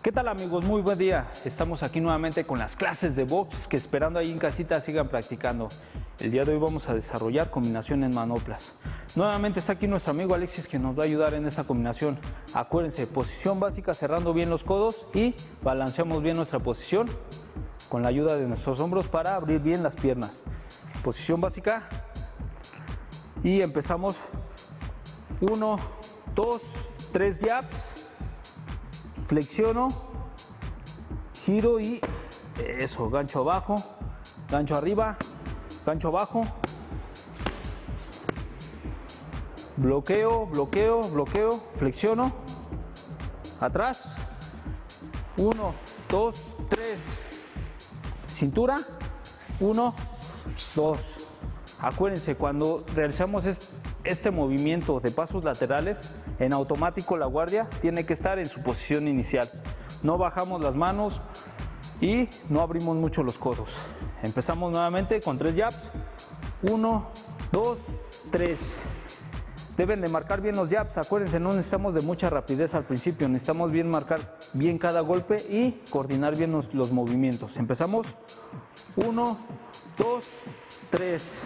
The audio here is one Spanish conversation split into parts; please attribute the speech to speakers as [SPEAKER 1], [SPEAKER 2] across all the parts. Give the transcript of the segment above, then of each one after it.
[SPEAKER 1] ¿Qué tal, amigos? Muy buen día. Estamos aquí nuevamente con las clases de box que, esperando ahí en casita, sigan practicando. El día de hoy vamos a desarrollar combinaciones manoplas. Nuevamente está aquí nuestro amigo Alexis, que nos va a ayudar en esta combinación. Acuérdense, posición básica cerrando bien los codos y balanceamos bien nuestra posición con la ayuda de nuestros hombros para abrir bien las piernas. Posición básica y empezamos. 1, 2, 3 jabs. Flexiono, giro y eso, gancho abajo, gancho arriba, gancho abajo, bloqueo, bloqueo, bloqueo, flexiono, atrás, 1, 2, 3, cintura, 1, 2. Acuérdense, cuando realizamos este movimiento de pasos laterales, en automático la guardia tiene que estar en su posición inicial. No bajamos las manos y no abrimos mucho los codos. Empezamos nuevamente con 3 jabs. 1, 2, 3. Deben de marcar bien los jabs. Acuérdense, no necesitamos de mucha rapidez al principio. Necesitamos marcar bien cada golpe y coordinar bien los movimientos. Empezamos. 1, 2, 3.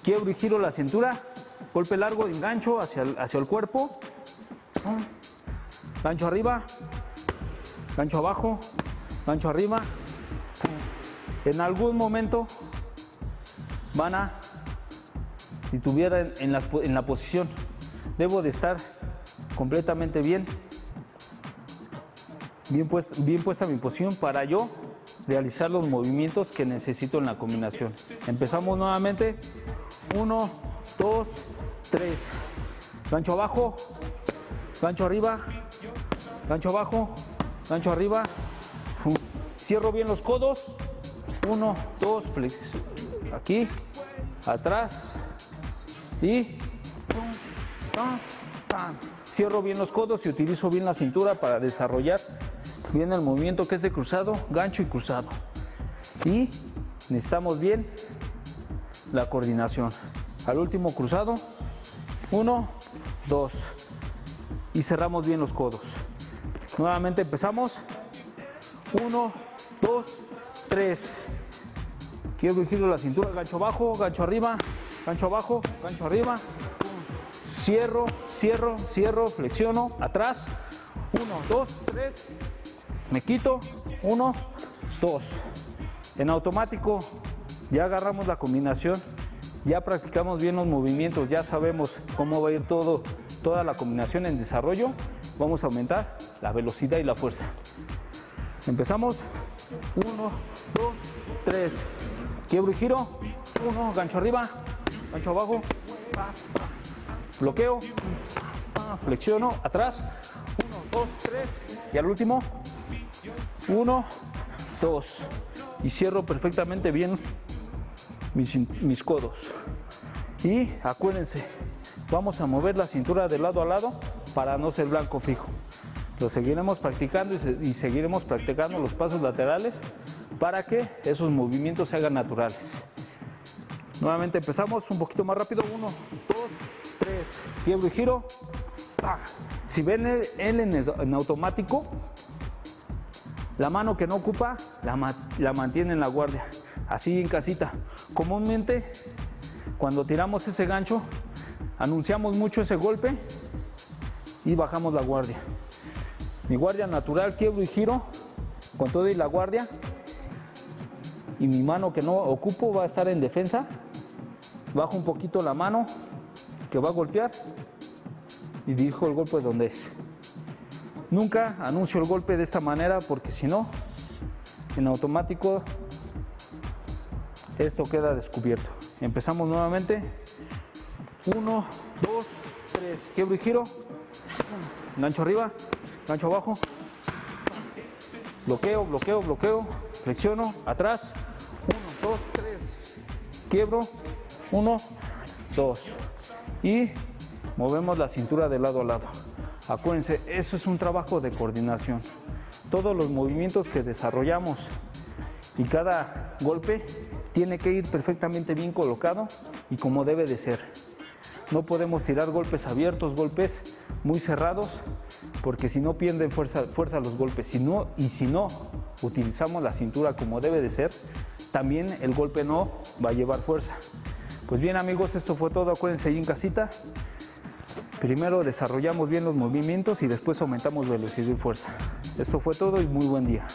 [SPEAKER 1] Quiebro y giro la cintura. Golpe largo, engancho hacia el cuerpo. Gancho arriba. Gancho abajo. Gancho arriba. En algún momento van a titubear en la posición. Debo de estar completamente bien puesta mi posición para yo realizar los movimientos que necesito en la combinación. Empezamos nuevamente. 1, 2, 3. Gancho abajo, gancho arriba, gancho abajo, gancho arriba. Cierro bien los codos. 1, 2, flex. Aquí, atrás y cierro bien los codos y utilizo bien la cintura para desarrollar bien el movimiento, que es de cruzado, gancho y cruzado. Y necesitamos bien la coordinación. Al último cruzado. 1, 2 y cerramos bien los codos. Nuevamente empezamos. 1, 2, 3. Quiebro y giro la cintura, gancho abajo, gancho arriba, gancho abajo, gancho arriba. Cierro, cierro, cierro, flexiono, atrás. 1, 2, 3. Me quito. 1, 2. En automático ya agarramos la combinación. Ya practicamos bien los movimientos, ya sabemos cómo va a ir toda la combinación en desarrollo. Vamos a aumentar la velocidad y la fuerza. Empezamos. 1, 2, 3. Quiebro y giro. 1, gancho arriba, gancho abajo. Bloqueo. Flexiono, atrás. 1, 2, 3. Y al último. 1, 2. Y cierro perfectamente bien mis codos. Y acuérdense, vamos a mover la cintura de lado a lado para no ser blanco fijo. Lo seguiremos practicando y seguiremos practicando los pasos laterales para que esos movimientos se hagan naturales. Nuevamente empezamos un poquito más rápido. 1, 2, 3. Quiebro y giro. Si ven él en automático, la mano que no ocupa la mantiene en la guardia. Así en casita. Comúnmente, cuando tiramos ese gancho, anunciamos mucho ese golpe y bajamos la guardia. Mi guardia natural, quiebro y giro con todo y la guardia. Y mi mano que no ocupo va a estar en defensa. Bajo un poquito la mano que va a golpear y dirijo el golpe donde es. Nunca anuncio el golpe de esta manera, porque si no, en automático esto queda descubierto. Empezamos nuevamente. 1, 2, 3. Quiebro y giro. Gancho arriba, gancho abajo. Bloqueo, bloqueo, bloqueo. Flexiono, atrás. 1, 2, 3. Quiebro. 1, 2. Y movemos la cintura de lado a lado. Acuérdense, eso es un trabajo de coordinación. Todos los movimientos que desarrollamos y cada golpe tiene que ir perfectamente bien colocado y como debe de ser. No podemos tirar golpes abiertos, golpes muy cerrados, porque si no pierden fuerza los golpes. Si no utilizamos la cintura como debe de ser, también el golpe no va a llevar fuerza. Pues bien amigos, esto fue todo. Acuérdense ahí en casita, primero desarrollamos bien los movimientos y después aumentamos velocidad y fuerza. Esto fue todo y muy buen día.